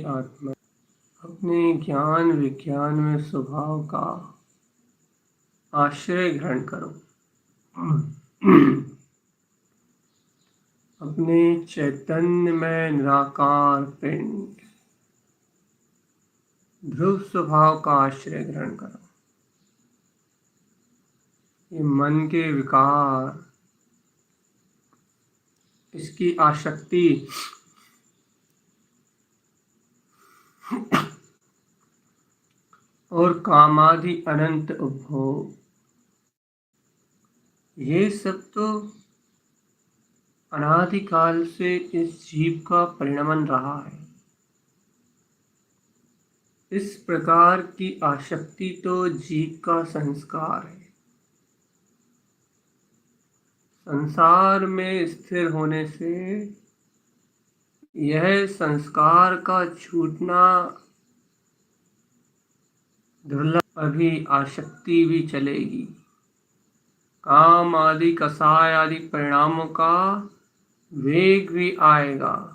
आत्मा अपने ज्ञान विज्ञान में स्वभाव का आश्रय ग्रहण करो। अपने चैतन्य में निराकार पिंड ध्रुव स्वभाव का आश्रय ग्रहण करो। ये मन के विकार, इसकी आसक्ति और कामादि अनंत उपभोग, ये सब तो अनादिकाल से इस जीव का परिणमन रहा है। इस प्रकार की आसक्ति तो जीव का संस्कार है। संसार में स्थिर होने से यह संस्कार का छूटना दुर्लभ, अभी आसक्ति भी चलेगी। काम आदि कसाय आदि परिणामों का वेग भी आएगा,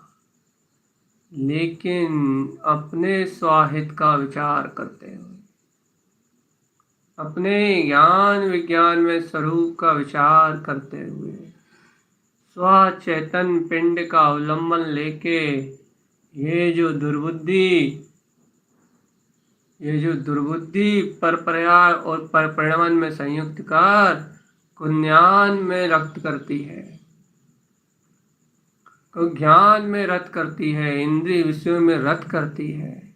लेकिन अपने स्वाहित का विचार करते हुए, अपने ज्ञान विज्ञान में स्वरूप का विचार करते हुए, स्व चेतन पिंड का अवलंबन लेके ये जो दुर्बुद्धि पर प्रयाग और पर परिणमन में संयुक्त कर कुज्ञान में रक्त करती है, को ज्ञान में रत करती है, इंद्रिय विषयों में रत करती है,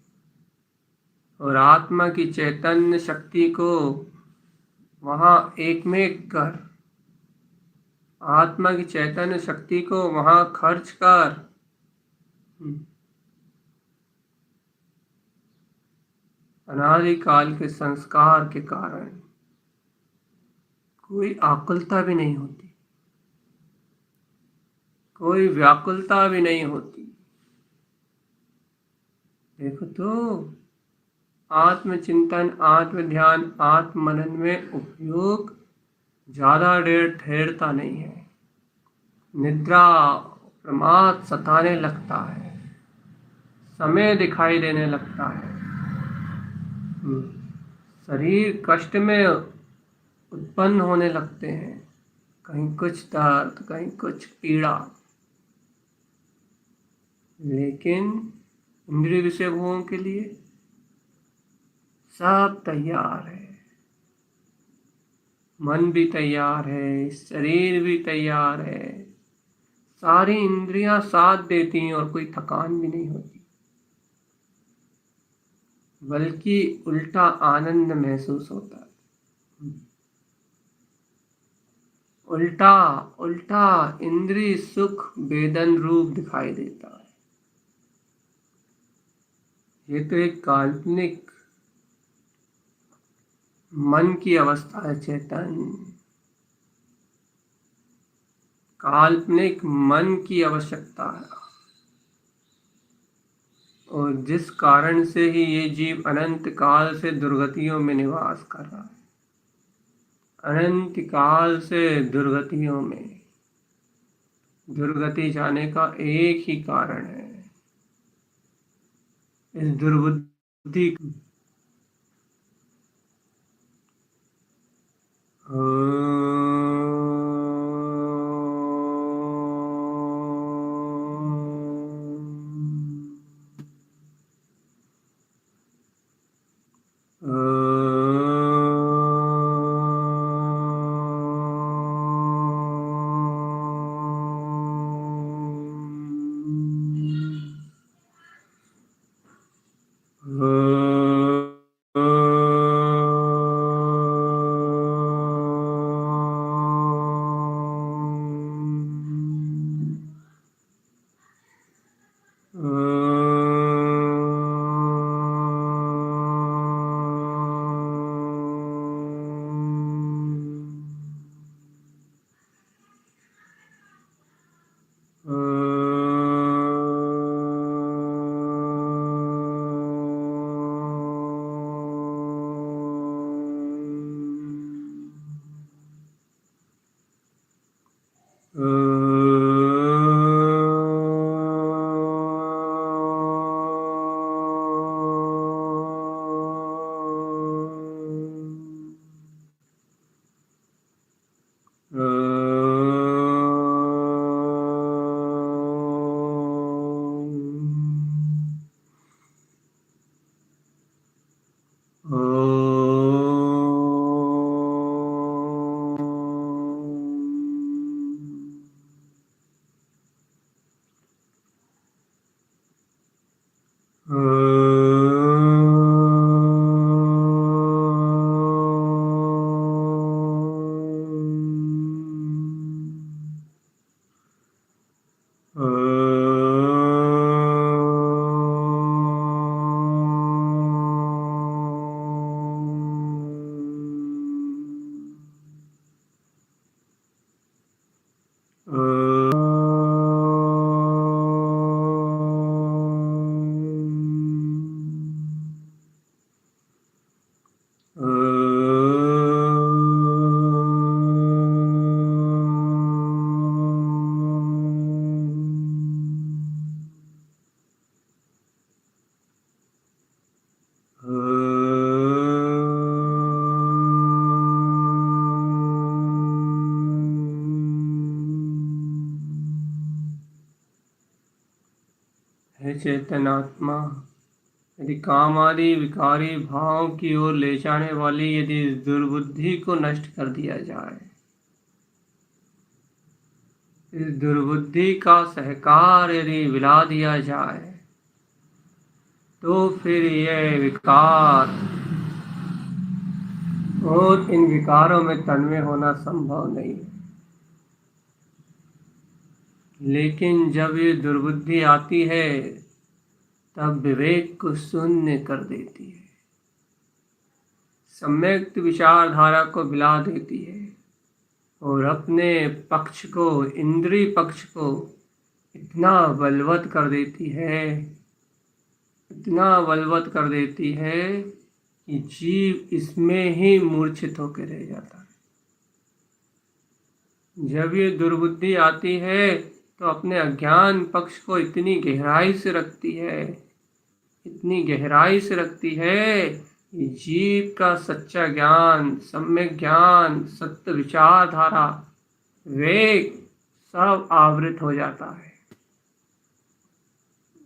और आत्मा की चैतन्य शक्ति को वहां एकमेक कर, आत्मा की चैतन्य शक्ति को वहां खर्च कर अनादिकाल के संस्कार के कारण कोई आकुलता भी नहीं होती, कोई व्याकुलता भी नहीं होती। देखो तो आत्मचिंतन, आत्म ध्यान, आत्म मनन में उपयोग ज्यादा देर ठहरता नहीं है। निद्रा प्रमाद सताने लगता है, समय दिखाई देने लगता है, शरीर कष्ट में उत्पन्न होने लगते हैं, कहीं कुछ दर्द, कहीं कुछ पीड़ा, लेकिन इंद्रिय विषय भोगों के लिए सब तैयार है। मन भी तैयार है, शरीर भी तैयार है, सारी इंद्रियां साथ देती हैं और कोई थकान भी नहीं होती, बल्कि उल्टा आनंद महसूस होता है। उल्टा उल्टा इंद्रिय सुख वेदन रूप दिखाई देता है। ये तो एक काल्पनिक मन की अवस्था है, चेतन काल्पनिक मन की आवश्यकता है, और जिस कारण से ही ये जीव अनंत काल से दुर्गतियों में निवास कर रहा है। अनंत काल से दुर्गतियों में, दुर्गति जाने का एक ही कारण है, इस दुर्बुद्धि हे चेतनात्मा, यदि काम आदि विकारी भावों की ओर ले जाने वाली यदि इस दुर्बुद्धि को नष्ट कर दिया जाए, इस दुर्बुद्धि का सहकार यदि विला दिया जाए, तो फिर यह विकार और इन विकारों में तन्मय होना संभव नहीं है। लेकिन जब ये दुर्बुद्धि आती है तब विवेक को शून्य कर देती है, सम्यक विचारधारा को विला देती है और अपने पक्ष को, इंद्रिय पक्ष को इतना बलवत कर देती है, इतना बलवत कर देती है कि जीव इसमें ही मूर्छित होकर रह जाता है। जब ये दुर्बुद्धि आती है तो अपने अज्ञान पक्ष को इतनी गहराई से रखती है, इतनी गहराई से रखती है कि जीव का सच्चा ज्ञान, सम्यक ज्ञान, सत्य विचारधारा, विवेक सब आवृत हो जाता है।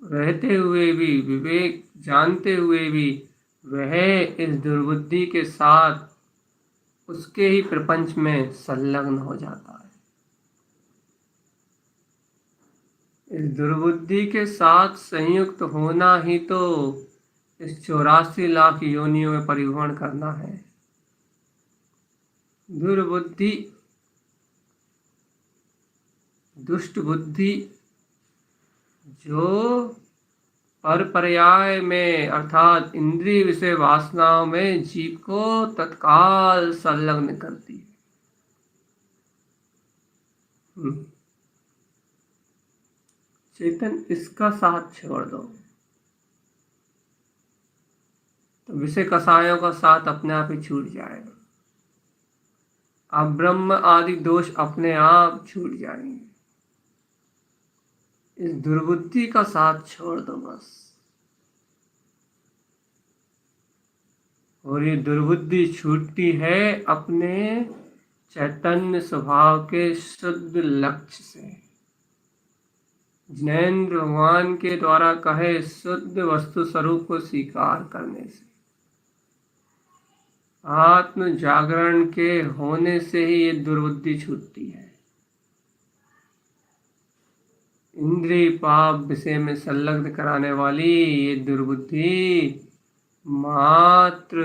रहते हुए भी, विवेक जानते हुए भी वह इस दुर्बुद्धि के साथ उसके ही प्रपंच में संलग्न हो जाता है। इस दुर्बुद्धि के साथ संयुक्त होना ही तो इस 84 लाख योनियों में परिभ्रमण करना है। दुर्बुद्धि, दुष्ट बुद्धि जो परपर्याय में अर्थात इंद्रिय विषय वासनाओं में जीव को तत्काल संलग्न करती है। चेतन इसका साथ छोड़ दो तो विषय कसायों का साथ अपने आप ही छूट जाएगा। अब ब्रह्म आदि दोष अपने आप छूट जाएंगे। इस दुर्बुद्धि का साथ छोड़ दो बस। और ये दुर्बुद्धि छूटती है अपने चैतन्य स्वभाव के शुद्ध लक्ष्य से, जिनेंद्र भगवान के द्वारा कहे शुद्ध वस्तु स्वरूप को स्वीकार करने से, आत्म जागरण के होने से ही ये दुर्बुद्धि छूटती है। इंद्रिय पाप विषय में संलग्न कराने वाली ये दुर्बुद्धि मात्र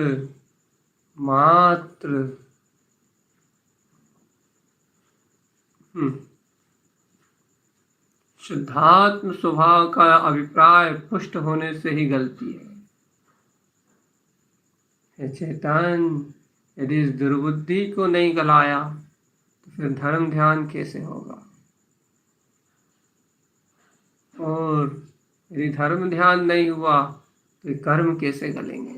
शुद्धात्म स्वभाव का अभिप्राय पुष्ट होने से ही गलती है। हे चेतन, यदि इस दुर्बुद्धि को नहीं गलाया तो फिर धर्म ध्यान कैसे होगा? और यदि धर्म ध्यान नहीं हुआ तो कर्म कैसे गलेंगे?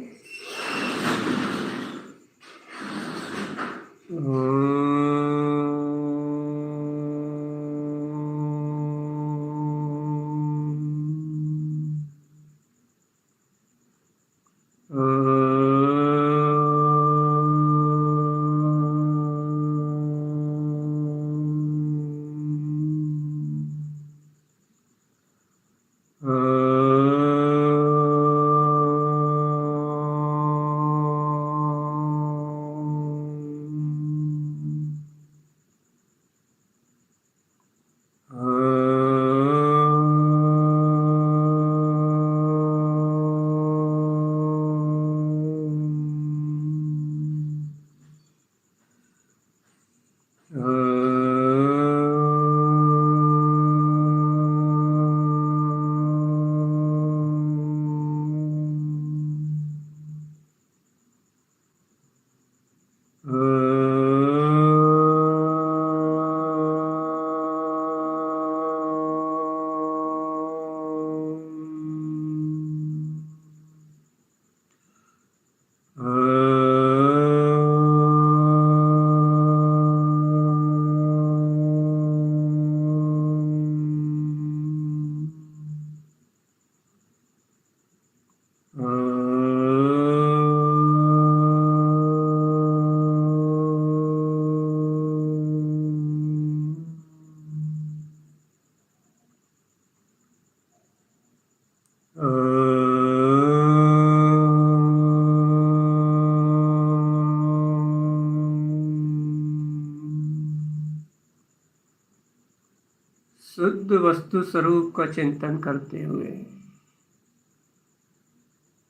शुद्ध वस्तु स्वरूप का चिंतन करते हुए,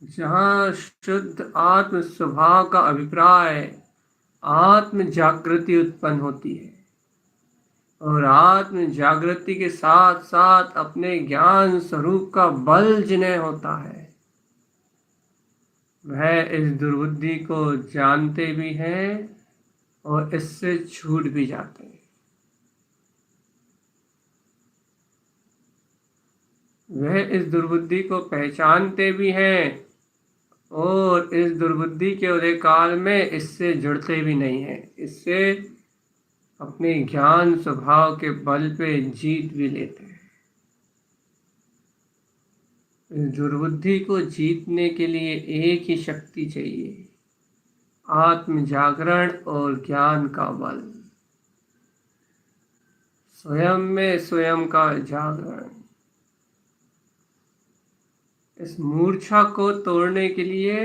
जहाँ शुद्ध आत्म स्वभाव का अभिप्राय आत्म जागृति उत्पन्न होती है और आत्म जागृति के साथ साथ अपने ज्ञान स्वरूप का बल जिन्हें होता है, वह इस दुर्बुद्धि को जानते भी हैं और इससे छूट भी जाते हैं। वह इस दुर्बुद्धि को पहचानते भी हैं और इस दुर्बुद्धि के उदय काल में इससे जुड़ते भी नहीं हैं, इससे अपने ज्ञान स्वभाव के बल पे जीत भी लेते हैं। इस दुर्बुद्धि को जीतने के लिए एक ही शक्ति चाहिए, आत्म जागरण और ज्ञान का बल, स्वयं में स्वयं का जागरण। इस मूर्छा को तोड़ने के लिए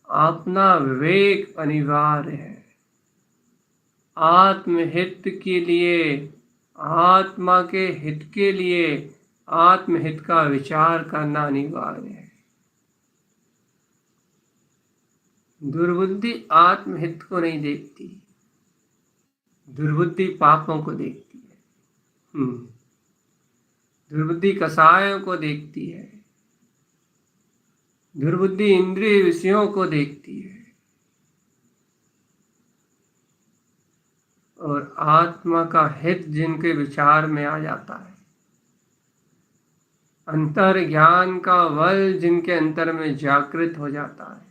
अपना विवेक अनिवार्य है। आत्महित के लिए, आत्मा के हित के लिए आत्महित का विचार करना अनिवार्य है। दुर्बुद्धि आत्महित को नहीं देखती, दुर्बुद्धि पापों को देखती है। दुर्बुद्धि कसायों को देखती है, दुर्बुद्धि इंद्रिय विषयों को देखती है और आत्मा का हित जिनके विचार में आ जाता है, अंतर ज्ञान का बल जिनके अंतर में जागृत हो जाता है,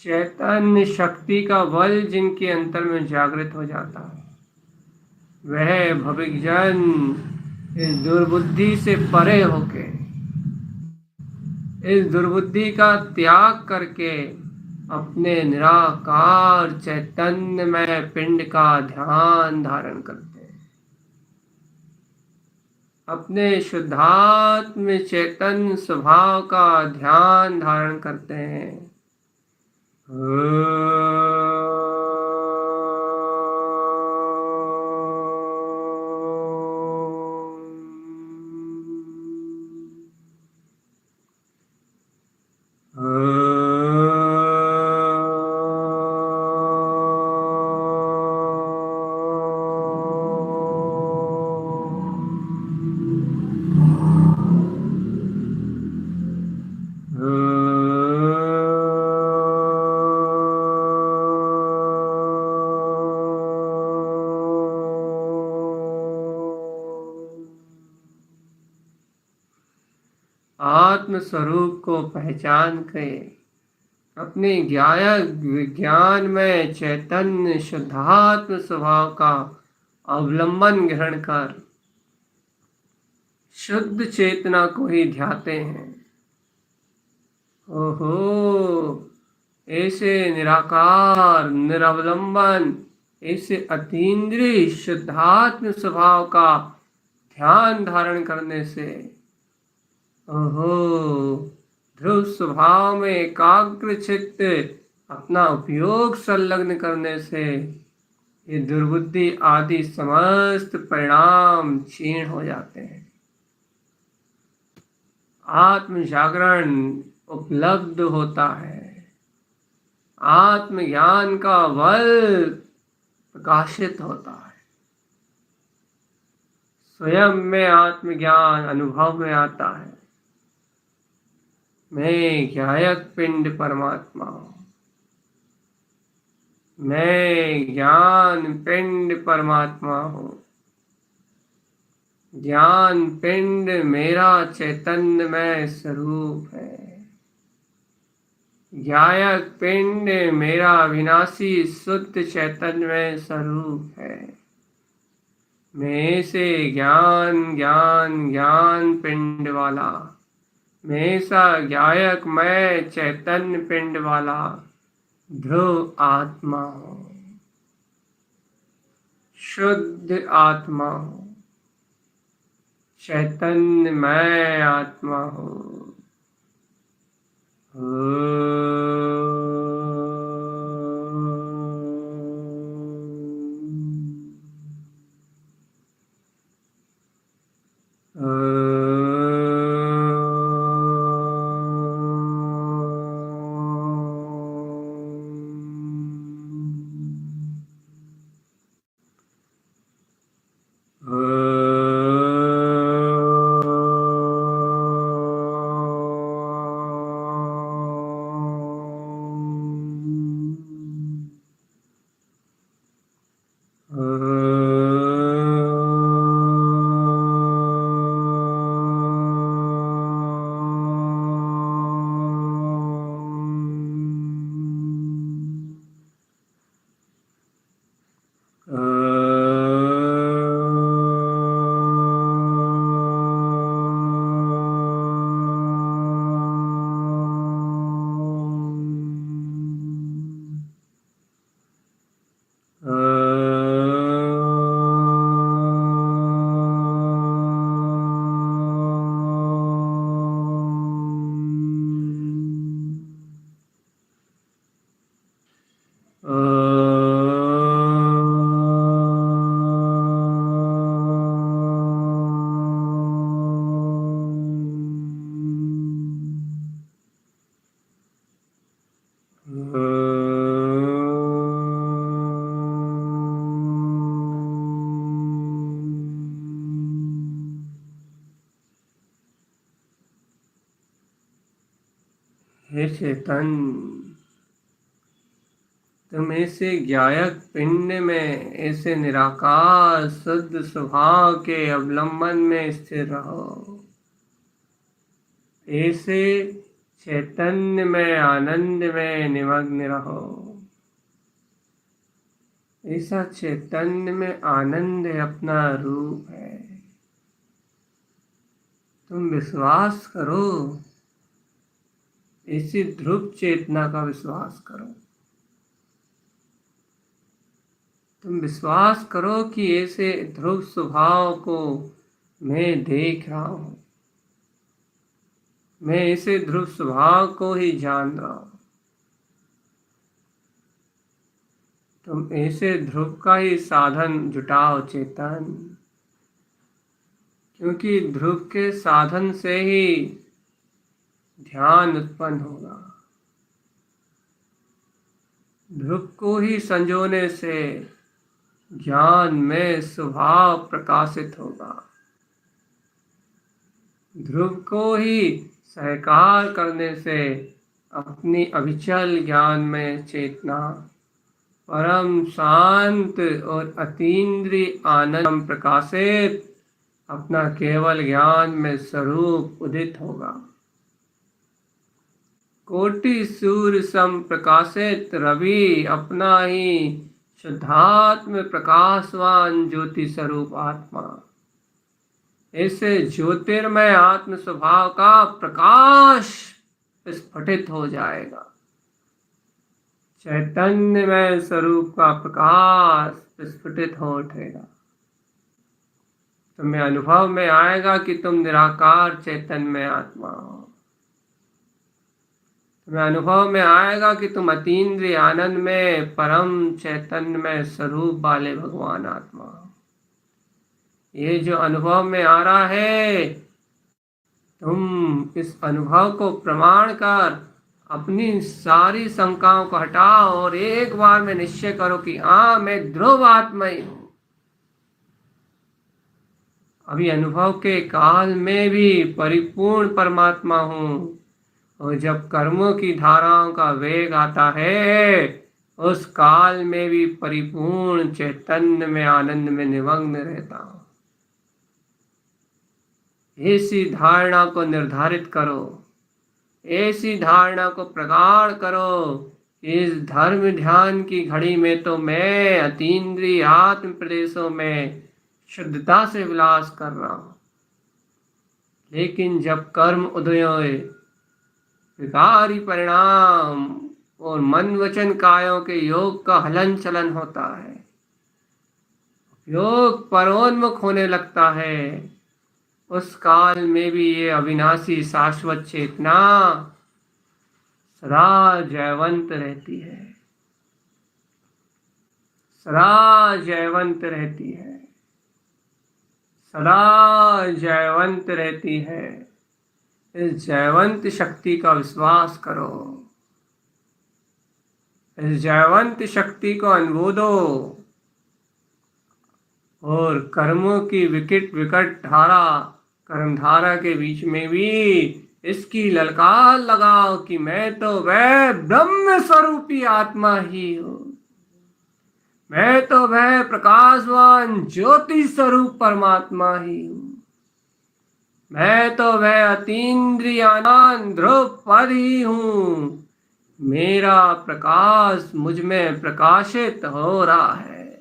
चैतन्य शक्ति का बल जिनके अंतर में जागृत हो जाता है, वह भविकजन इस दुर्बुद्धि से परे होके, इस दुर्बुद्धि का त्याग करके अपने निराकार चैतन्यमय पिंड का ध्यान धारण करते हैं, अपने शुद्धात्म चैतन्य स्वभाव का ध्यान धारण करते हैं। आत्म स्वरूप को पहचान के अपने ज्ञान में चैतन्य शुद्धात्म स्वभाव का अवलंबन ग्रहण कर शुद्ध चेतना को ही ध्याते हैं। ओहो, ऐसे निराकार निरवलंबन, ऐसे अतीन्द्रिय शुद्धात्म स्वभाव का ध्यान धारण करने से, ओहो, ध्रुव स्वभाव में एकाग्र चित्त अपना उपयोग संलग्न करने से ये दुर्बुद्धि आदि समस्त परिणाम क्षीण हो जाते हैं। आत्म जागरण उपलब्ध होता है, आत्मज्ञान का बल प्रकाशित होता है, स्वयं में आत्मज्ञान अनुभव में आता है। मैं ज्ञायक पिंड परमात्मा हूँ, मैं ज्ञान पिंड परमात्मा हूँ, ज्ञान पिंड मेरा चैतन्यमय स्वरूप है, ज्ञायक पिंड मेरा अविनाशी शुद्ध चैतन्यमय स्वरूप है। मैं से ज्ञान ज्ञान ज्ञान पिंड वाला, मैं सा ज्ञायक मैं चैतन्य पिंड वाला ध्रुव आत्मा हूँ, शुद्ध आत्मा हूँ, चैतन्य मैं आत्मा हूँ। हे चेतन, तुम ऐसे ज्ञायक पिंड में ऐसे निराकार शुद्ध स्वभाव के अवलंबन में स्थिर रहो। ऐसे चैतन्य में आनंद में निमग्न रहो। ऐसा चैतन्य में आनंद अपना रूप है। तुम विश्वास करो, ऐसी ध्रुव चेतना का विश्वास करो। तुम विश्वास करो कि ऐसे ध्रुव स्वभाव को मैं देख रहा हूं। मैं ऐसे ध्रुव स्वभाव को ही जान रहा हूं। तुम ऐसे ध्रुव का ही साधन जुटाओ चेतन, क्योंकि ध्रुव के साधन से ही ध्यान उत्पन्न होगा। ध्रुव को ही संजोने से ज्ञान में स्वभाव प्रकाशित होगा। ध्रुव को ही सहकार करने से अपनी अविचल ज्ञान में चेतना परम शांत और अतीन्द्रिय आनंद प्रकाशित अपना केवल ज्ञान में स्वरूप उदित होगा। कोटि सूर्य सम प्रकाशित रवि अपना ही शुद्धात्म प्रकाशवान ज्योति स्वरूप आत्मा ऐसे ज्योतिर्मय आत्म स्वभाव का प्रकाश स्फुटित हो जाएगा। चैतन्यमय स्वरूप का प्रकाश स्फुटित हो उठेगा। तुम्हें अनुभव में आएगा कि तुम निराकार चैतन्य आत्मा हो। तुम्हें अनुभव में आएगा कि तुम अतीन्द्रिय आनंद में परम चैतन्य में स्वरूप वाले भगवान आत्मा हो। ये जो अनुभव में आ रहा है, तुम इस अनुभव को प्रमाण कर अपनी सारी शंकाओं को हटाओ और एक बार में निश्चय करो कि हाँ, मैं ध्रुव आत्मा ही हूं। अभी अनुभव के काल में भी परिपूर्ण परमात्मा हूं, और जब कर्मों की धाराओं का वेग आता है, उस काल में भी परिपूर्ण चैतन्य में आनंद में निमग्न रहता हूं। ऐसी धारणा को निर्धारित करो, ऐसी धारणा को प्रगाढ़ करो। इस धर्म ध्यान की घड़ी में तो मैं अतीन्द्रिय आत्म प्रदेशों में शुद्धता से विलास कर रहा हूं, लेकिन जब कर्म उदय हुए, विकारी परिणाम और मन वचन कायों के योग का हलन चलन होता है, योग परोन्मुख होने लगता है, उस काल में भी ये अविनाशी शाश्वत चेतना सदा जयवंत रहती है, सदा जयवंत रहती है, सदा जयवंत रहती है। इस जयवंत शक्ति का विश्वास करो, इस जयवंत शक्ति को अनुभूदो, और कर्मों की विकट विकट धारा, कर्म धारा के बीच में भी इसकी ललकार लगाओ कि मैं तो वह ब्रह्म स्वरूपी आत्मा ही हूं। मैं तो वह प्रकाशवान ज्योति स्वरूप परमात्मा ही हूं। मैं तो वह अतीन्द्रियानंद ध्रुव पद ही हूं। मेरा प्रकाश मुझ में प्रकाशित हो रहा है।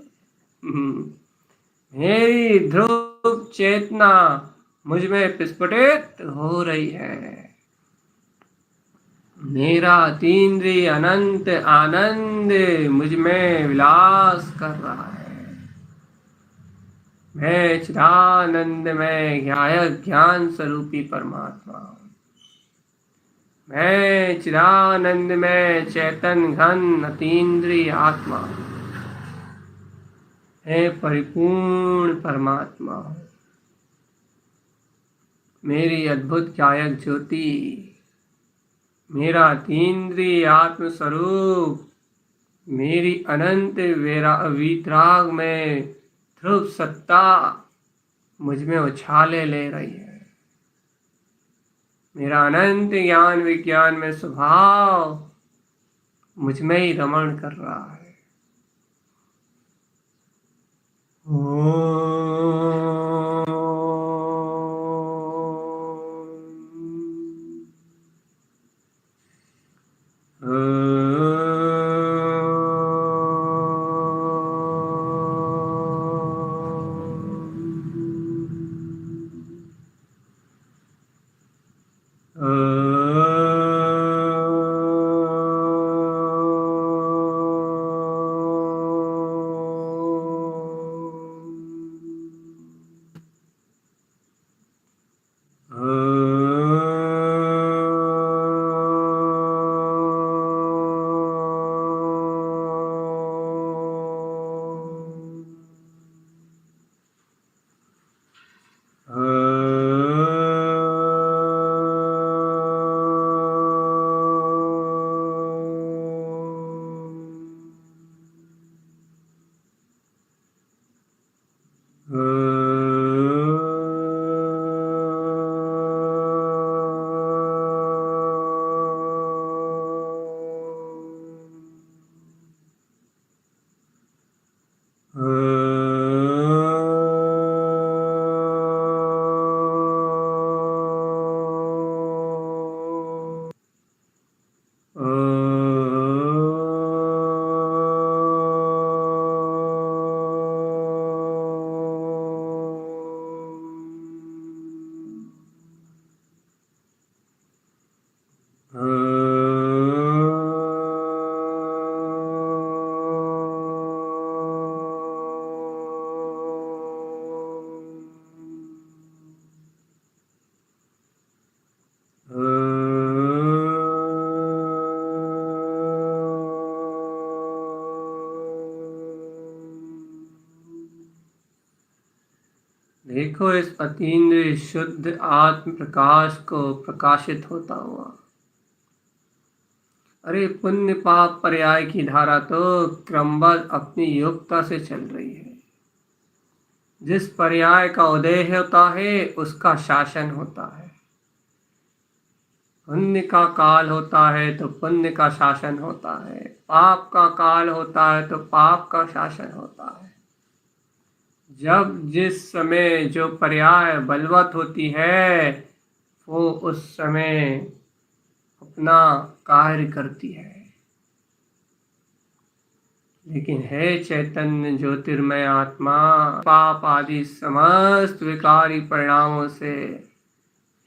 मेरी ध्रुव चेतना मुझ में प्रस्फुटित हो रही है। मेरा अतीन्द्रिय अनंत आनंद मुझ में विलास कर रहा है। मैं चिदानंद में ज्ञान स्वरूपी परमात्मा हूं। मैं चिदानंद में चैतन घन अतीन्द्रिय आत्मा, है परिपूर्ण परमात्मा, मेरी अद्भुत गायक ज्योति, मेरा अतीन्द्रिय आत्म स्वरूप, मेरी अनंत वीतराग में ध्रुव सत्ता मुझ में उछाले ले रही है। मेरा अनंत ज्ञान विज्ञान में स्वभाव मुझ में ही रमण कर रहा है। देखो इस अतीन्द्रिय शुद्ध आत्म प्रकाश को प्रकाशित होता हुआ। अरे पुण्य पाप पर्याय की धारा तो क्रमबद्ध अपनी योग्यता से चल रही है। जिस पर्याय का उदय होता है उसका शासन होता है। पुण्य का काल होता है तो पुण्य का शासन होता है, पाप का काल होता है तो पाप का शासन होता है। जब जिस समय जो पर्याय बलवत होती है वो उस समय अपना कार्य करती है। लेकिन है चैतन्य ज्योतिर्मय आत्मा पाप आदि समस्त विकारी परिणामों से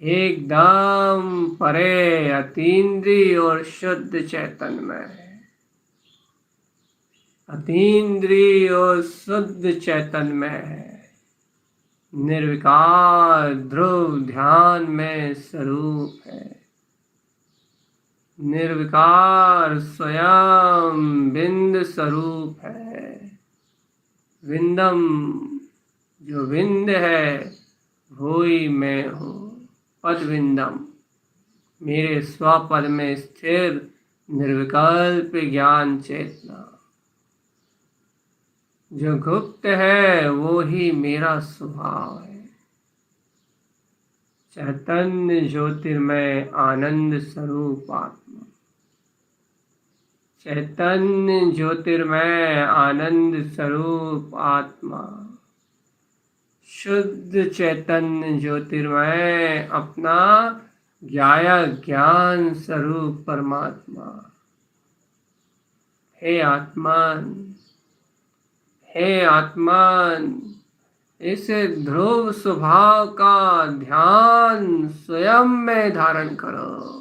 एकदम परे, अतीन्द्रिय और शुद्ध चैतन्यमय है। अतीन्द्रिय और शुद्ध चैतन्यमय है। निर्विकार ध्रुव ध्यान में स्वरूप है। निर्विकार स्वयं बिंद स्वरूप है। विंदम जो विंद है वही मैं हूँ। पदविंदम मेरे स्वपद में स्थिर निर्विकल्प ज्ञान चेतना। जो गुप्त है वो ही मेरा स्वभाव है। चैतन्य ज्योतिर्मय आनंद स्वरूप आत्मा। चैतन्य ज्योतिर्मय आनंद स्वरूप आत्मा। शुद्ध चैतन्य ज्योतिर्मय अपना ज्ञान स्वरूप परमात्मा। हे आत्मान, हे आत्मान, इस ध्रुव स्वभाव का ध्यान स्वयं में धारण करो।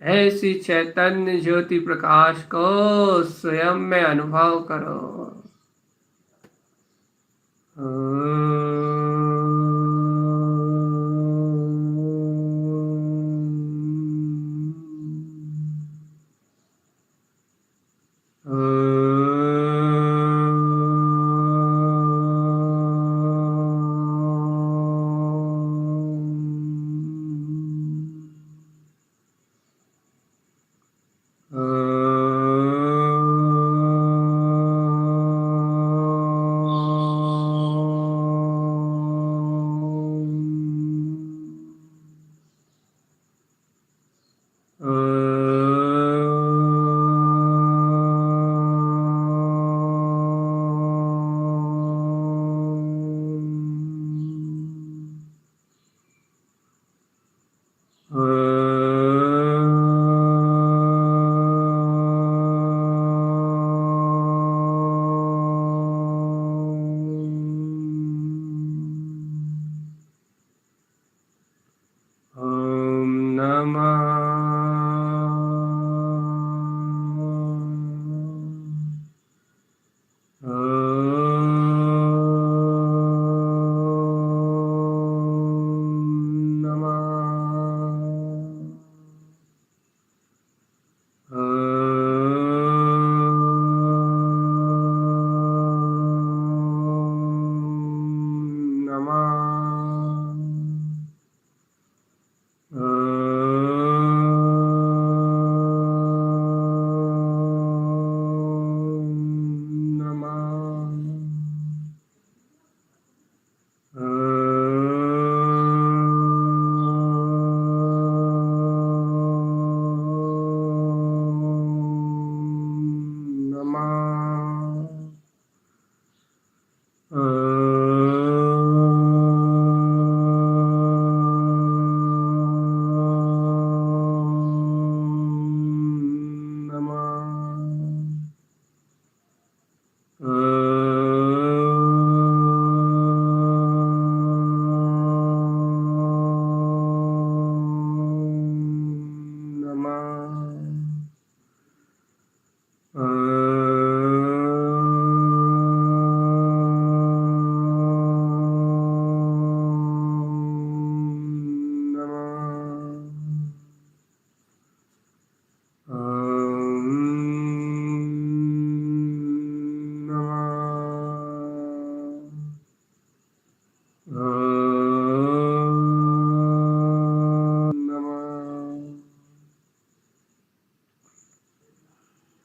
ऐसी चैतन्य ज्योति प्रकाश को स्वयं में अनुभव करो।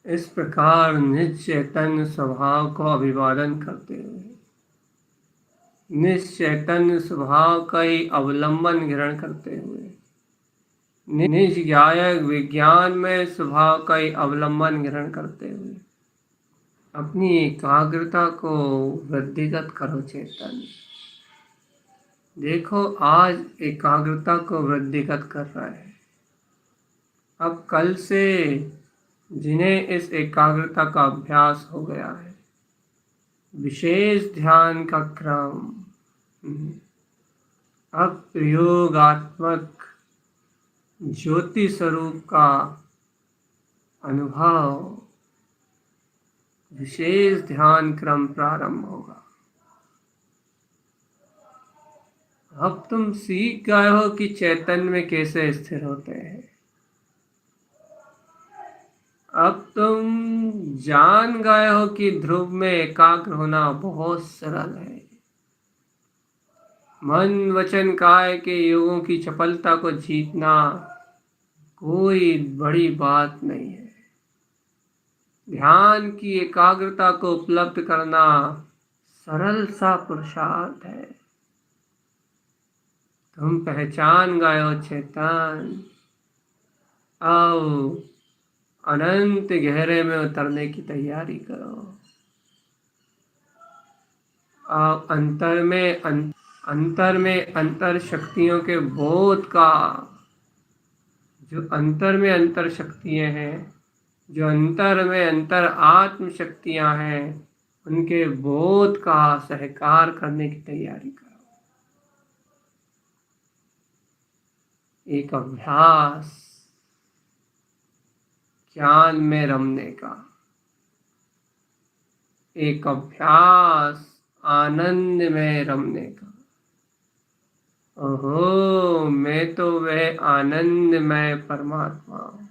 इस प्रकार निज चैतन्य स्वभाव को अभिवादन करते हुए निज चैतन्य स्वभाव का ही अवलंबन ग्रहण करते हुए निज ज्ञायक विज्ञान में स्वभाव का ही अवलंबन ग्रहण करते हुए अपनी एकाग्रता को वृद्धिगत करो। चैतन्य देखो आज एकाग्रता को वृद्धिगत कर रहा है। अब कल से जिन्हें इस एकाग्रता का अभ्यास हो गया है, विशेष ध्यान का क्रम, अब प्रयोगात्मक ज्योति स्वरूप का अनुभव, विशेष ध्यान क्रम प्रारंभ होगा। अब तुम सीख गए हो कि चैतन्य में कैसे स्थिर होते हैं। अब तुम जान गए हो कि ध्रुव में एकाग्र होना बहुत सरल है। मन वचन काय के योगों की चपलता को जीतना कोई बड़ी बात नहीं है। ध्यान की एकाग्रता को उपलब्ध करना सरल सा पुरुषार्थ है। तुम पहचान गए हो चेतन। आओ अनंत गहरे में उतरने की तैयारी करो। आप अंतर में अंतर शक्तियों के बोध का, जो अंतर में अंतर शक्तियां हैं, जो अंतर में अंतर आत्म शक्तियां हैं, उनके बोध का सहकार करने की तैयारी करो। एक अभ्यास ज्ञान में रमने का, एक अभ्यास आनंद में रमने का। ओहो मैं तो वह आनंदमय परमात्मा हूँ।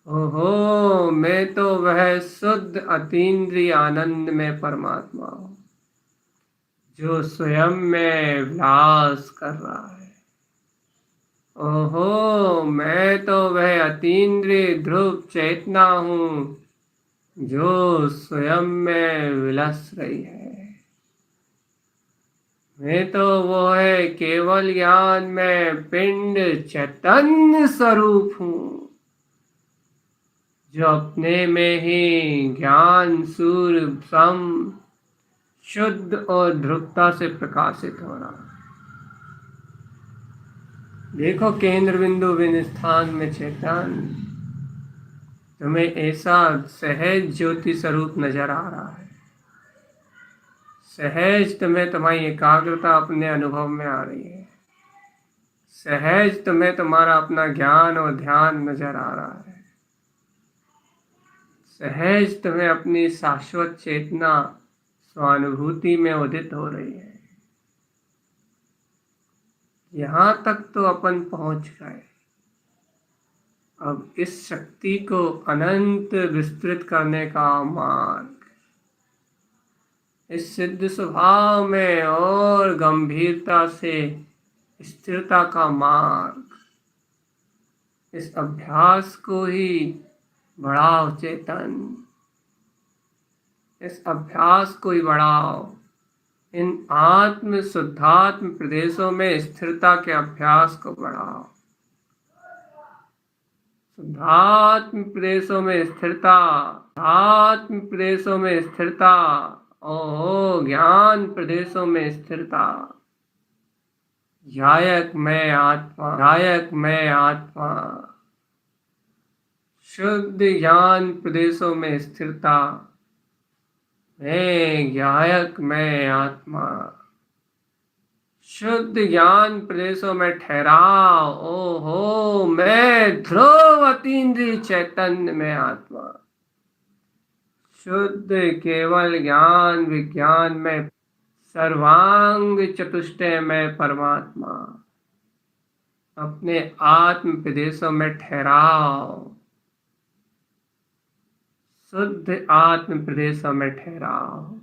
ओहो मैं तो वह शुद्ध अतीन्द्रिय आनंद में परमात्मा हूँ जो स्वयं में विलास कर रहा है। ओहो, मैं तो वह अतीन्द्रिय ध्रुव चेतना हूँ जो स्वयं में विलस रही है। मैं तो वो है केवल ज्ञान में पिंड चैतन्य स्वरूप हूँ जो अपने में ही ज्ञान सूर्य सम शुद्ध और ध्रुवता से प्रकाशित हो रहा है। देखो केंद्र बिंदु बिन स्थान में चैतन्य, तुम्हें ऐसा सहज ज्योति स्वरूप नजर आ रहा है। सहज तुम्हें तुम्हारी एकाग्रता अपने अनुभव में आ रही है। सहज तुम्हें तुम्हारा अपना ज्ञान और ध्यान नजर आ रहा है। सहज तुम्हें अपनी शाश्वत चेतना स्वानुभूति में उदित हो रही है। यहां तक तो अपन पहुंच गए। अब इस शक्ति को अनंत विस्तृत करने का मार्ग, इस सिद्ध स्वभाव में और गंभीरता से स्थिरता का मार्ग, इस अभ्यास को ही बढ़ाओ चेतन, इस अभ्यास को ही बढ़ाओ। इन आत्म शुद्धात्म प्रदेशों में स्थिरता के अभ्यास को बढ़ाओ। शुद्धात्म प्रदेशों में स्थिरता, आत्म प्रदेशों में स्थिरता, ओहो ज्ञान प्रदेशों में स्थिरता। जायक मैं आत्मा, जायक मैं आत्मा। शुद्ध ज्ञान प्रदेशों में स्थिरता, मैं ज्ञायक मैं आत्मा। शुद्ध ज्ञान प्रदेशों में ठहराव, ओहो मैं ध्रुव अतीन्द्रिय चैतन्य में आत्मा। शुद्ध केवल ज्ञान विज्ञान में सर्वांग चतुष्टय में परमात्मा। अपने आत्म प्रदेशों में ठहराव, शुद्ध आत्म प्रदेशों में ठहराव।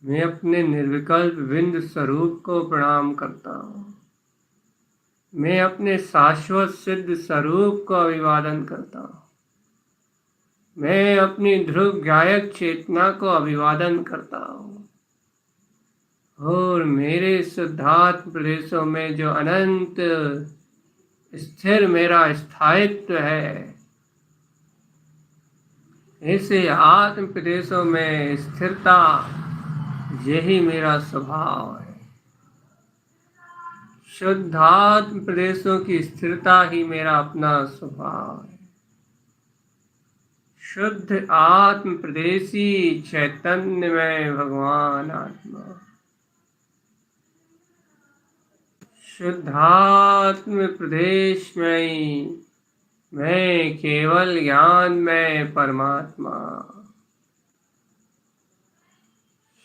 मैं अपने निर्विकल्प विंद स्वरूप को प्रणाम करता हूँ। मैं अपने शाश्वत सिद्ध स्वरूप को अभिवादन करता हूँ। मैं अपनी ध्रुव गायक चेतना को अभिवादन करता हूँ। और मेरे शुद्धात्म प्रदेशों में जो अनंत स्थिर मेरा स्थायित्व है, ऐसे आत्म प्रदेशों में स्थिरता, यही मेरा स्वभाव है। शुद्धात्म प्रदेशों की स्थिरता ही मेरा अपना स्वभाव है। शुद्ध आत्म प्रदेशी चैतन्य में भगवान आत्मा। शुद्धात्म प्रदेश में मैं केवल ज्ञान में परमात्मा।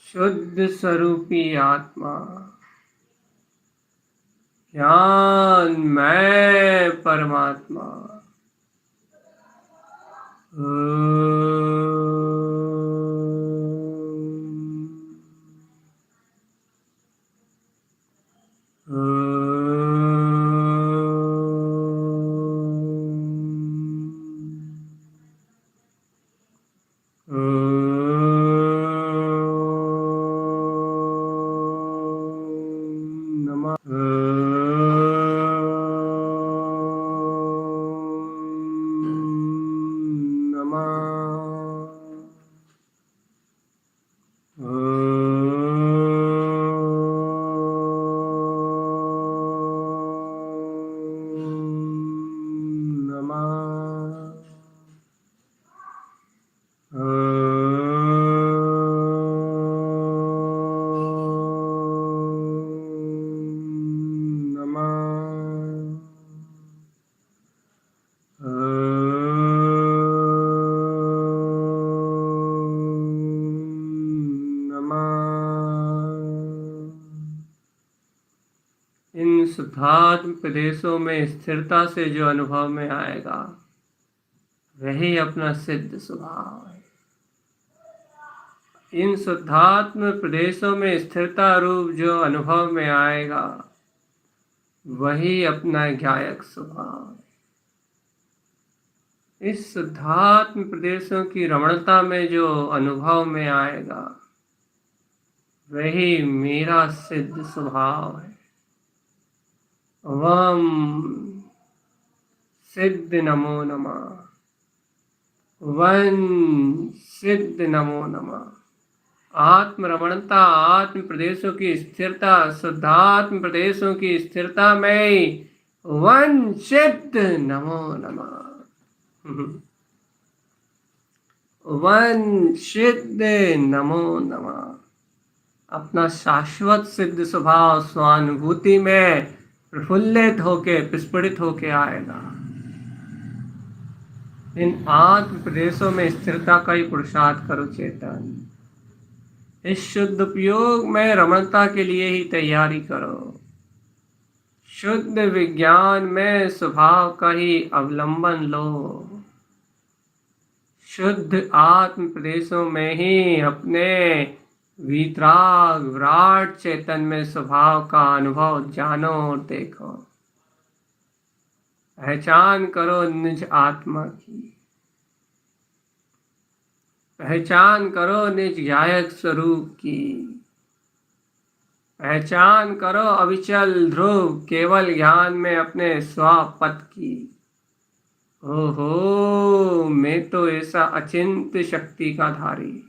शुद्ध स्वरूपी आत्मा, ज्ञान मैं परमात्मा। इन शुद्धात्म प्रदेशों में स्थिरता से जो अनुभव में आएगा वही अपना सिद्ध स्वभाव है। इन शुद्धात्म प्रदेशों में स्थिरता रूप जो अनुभव में आएगा वही अपना ज्ञायक स्वभाव है। इस शुद्धात्म प्रदेशों की रमणता में जो अनुभव में आएगा वही मेरा सिद्ध स्वभाव है। वम सिद्ध नमो नमः, वन सिद्ध नमो नमः। आत्म रमणता, आत्म प्रदेशों की स्थिरता, शुद्धात्म प्रदेशों की स्थिरता में वन सिद्ध नमो नमः। वन सिद्ध नमो नमः। अपना शाश्वत सिद्ध स्वभाव स्वानुभूति में प्रफुल्लित होके विस्फुरित होके आएगा। इन आत्म प्रदेशों में स्थिरता का ही पुरुषार्थ करो चेतन। इस शुद्ध उपयोग में रमणता के लिए ही तैयारी करो। शुद्ध विज्ञान में स्वभाव का ही अवलंबन लो। शुद्ध आत्म प्रदेशों में ही अपने वीतराग विराट चेतन में स्वभाव का अनुभव जानो और देखो। पहचान करो निज आत्मा की, पहचान करो निज ज्ञायक स्वरूप की, पहचान करो अविचल ध्रुव केवल ज्ञान में अपने स्वपद की। ओहो, मैं तो ऐसा अचिंत शक्ति का धारी।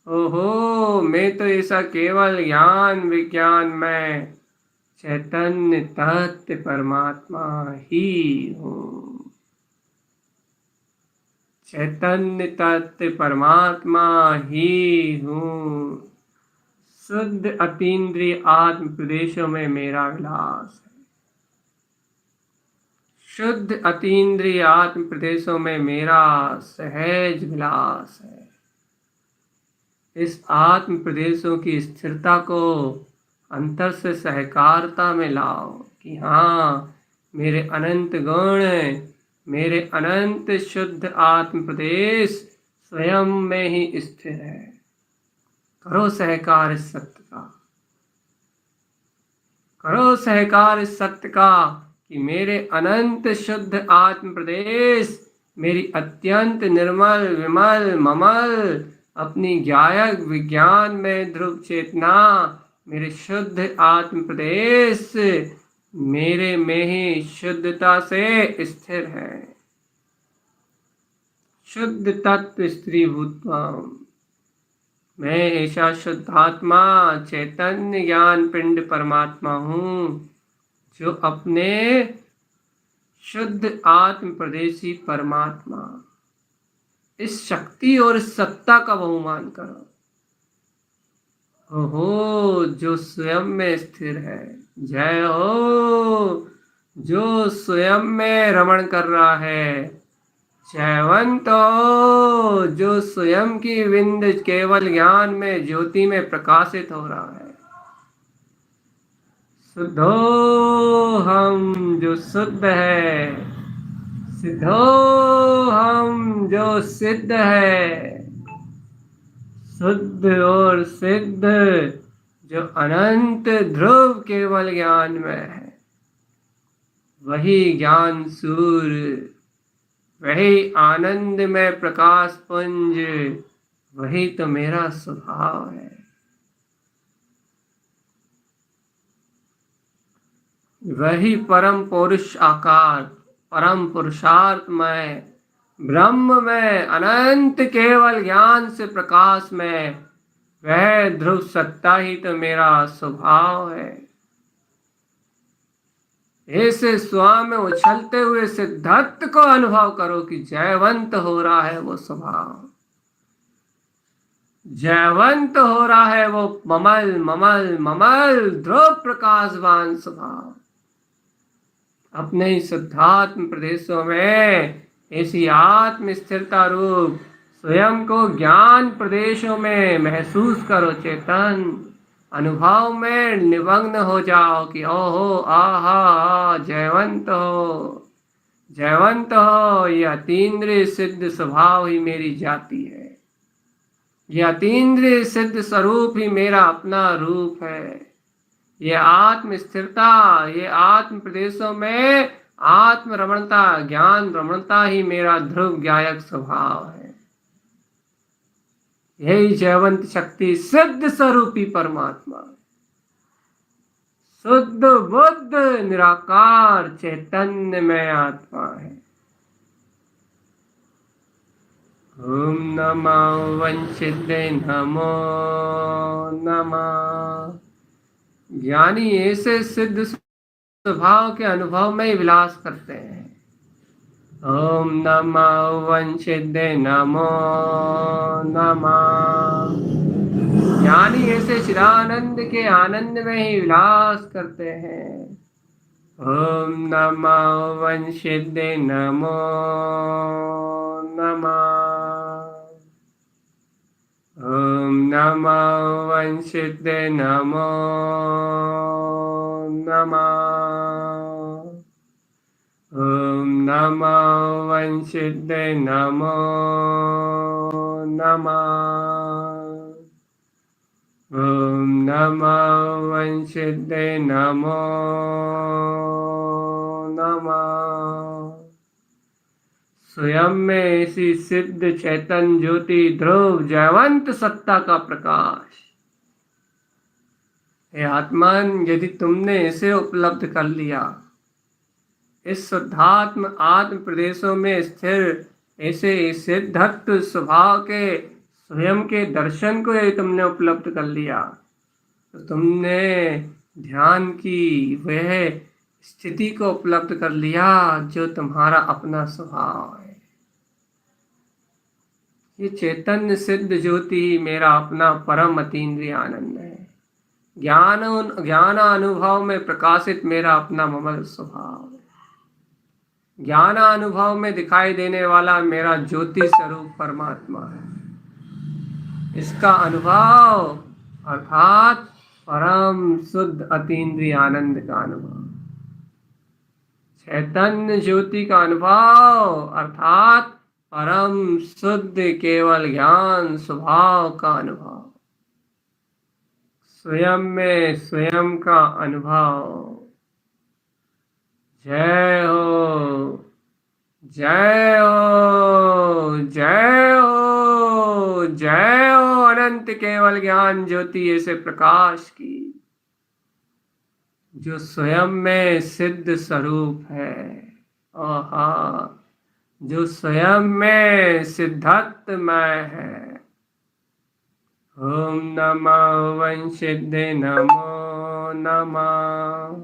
ओहो, मैं तो ऐसा केवल ज्ञान विज्ञान में चैतन्य तत्व परमात्मा ही हूँ। चैतन्य तत्व परमात्मा ही हूँ। शुद्ध अतीन्द्रिय आत्म प्रदेशों में मेरा विलास है। शुद्ध अतीन्द्रिय आत्म प्रदेशों में मेरा सहज विलास है। इस आत्म प्रदेशों की स्थिरता को अंतर से सहकारता में लाओ कि हाँ, मेरे अनंत गुण, मेरे अनंत शुद्ध आत्म प्रदेश स्वयं में ही स्थिर है। करो सहकार इस सत्य का, करो सहकार इस सत्य का कि मेरे अनंत शुद्ध आत्म प्रदेश मेरी अत्यंत निर्मल विमल ममल अपनी ज्ञायक विज्ञान में ध्रुव चेतना, मेरे शुद्ध आत्म प्रदेश मेरे में ही शुद्धता से स्थिर है। शुद्ध तत्व स्त्री भूतवा मैं ऐसा शुद्धात्मा चैतन्य ज्ञान पिंड परमात्मा हूँ जो अपने शुद्ध आत्म प्रदेशी परमात्मा इस शक्ति और इस सत्ता का बहुमान करो। ओहो जो स्वयं में स्थिर है, जय हो जो स्वयं में रमण कर रहा है, जयवंत हो जो स्वयं की विंद केवल ज्ञान में ज्योति में प्रकाशित हो रहा है। शुद्धो हम जो शुद्ध है, सिद्धो हम जो सिद्ध है, शुद्ध और सिद्ध जो अनंत ध्रुव केवल ज्ञान में है, वही ज्ञान सूर्य, वही आनंद में प्रकाश पुंज, वही तो मेरा स्वभाव है। वही परम पुरुष आकार, परम पुरुषार्थ में, ब्रह्म में, अनंत केवल ज्ञान से प्रकाश में, वह ध्रुव सत्ता ही तो मेरा स्वभाव है। ऐसे स्वामी में उछलते हुए सिद्धार्थ को अनुभव करो कि जयवंत हो रहा है वो स्वभाव, जयवंत हो रहा है वो ममल ममल ममल ध्रुव प्रकाशवान स्वभाव। अपने ही शुद्धात्म प्रदेशों में ऐसी आत्म स्थिरता रूप स्वयं को ज्ञान प्रदेशों में महसूस करो। चेतन अनुभव में निमग्न हो जाओ कि ओहो आहा जयवंत हो, जयवंत हो। यह अतीन्द्रिय सिद्ध स्वभाव ही मेरी जाति है, यह अतीन्द्रिय सिद्ध स्वरूप ही मेरा अपना रूप है। ये आत्म स्थिरता, ये आत्म प्रदेशों में आत्म रमणता, ज्ञान रमणता ही मेरा ध्रुव ज्ञायक स्वभाव है। यही जयवंत शक्ति सिद्ध स्वरूपी परमात्मा, शुद्ध बुद्ध निराकार चैतन्य में आत्मा है। ओम नमः वंशिते नमो नमः। ज्ञानी ऐसे सिद्ध स्वभाव के अनुभव में ही विलास करते हैं। ओम नमः वंशिते नमो नमः। ज्ञानी ऐसे चिदानंद के आनंद में ही विलास करते हैं। ओम नमः वंशिते नमो नमः। ओम नमः वंशिते नमो नमः। ओम नमः वंशिते नमो नमः। ओम नमः वंशिते नमो नमः। स्वयं में ऐसी सिद्ध चैतन्य ज्योति ध्रुव जयवंत सत्ता का प्रकाश। हे आत्मन, यदि तुमने इसे उपलब्ध कर लिया, इस शुद्धात्म आत्म प्रदेशों में स्थिर ऐसे सिद्धत्व स्वभाव के स्वयं के दर्शन को यदि तुमने उपलब्ध कर लिया, तो तुमने ध्यान की वह स्थिति को उपलब्ध कर लिया जो तुम्हारा अपना स्वभाव है। ये चैतन्य सिद्ध ज्योति मेरा अपना परम अतीन्द्रिय आनंद है। ज्ञान अनुभव में प्रकाशित मेरा अपना ममल स्वभाव है। ज्ञान अनुभव में दिखाई देने वाला मेरा ज्योति स्वरूप परमात्मा है। इसका अनुभव अर्थात परम शुद्ध अतीन्द्रिय आनंद का अनुभव, चैतन्य ज्योति का अनुभव अर्थात परम शुद्ध केवल ज्ञान स्वभाव का अनुभव, स्वयं में स्वयं का अनुभव। जय हो, जय हो, जय हो, जय हो अनंत केवल ज्ञान ज्योति ऐसे प्रकाश की जो स्वयं में सिद्ध स्वरूप है। आहा, जो स्वयं में सिद्धत्वमय है। ओम नमः वंशिते नमो नमः।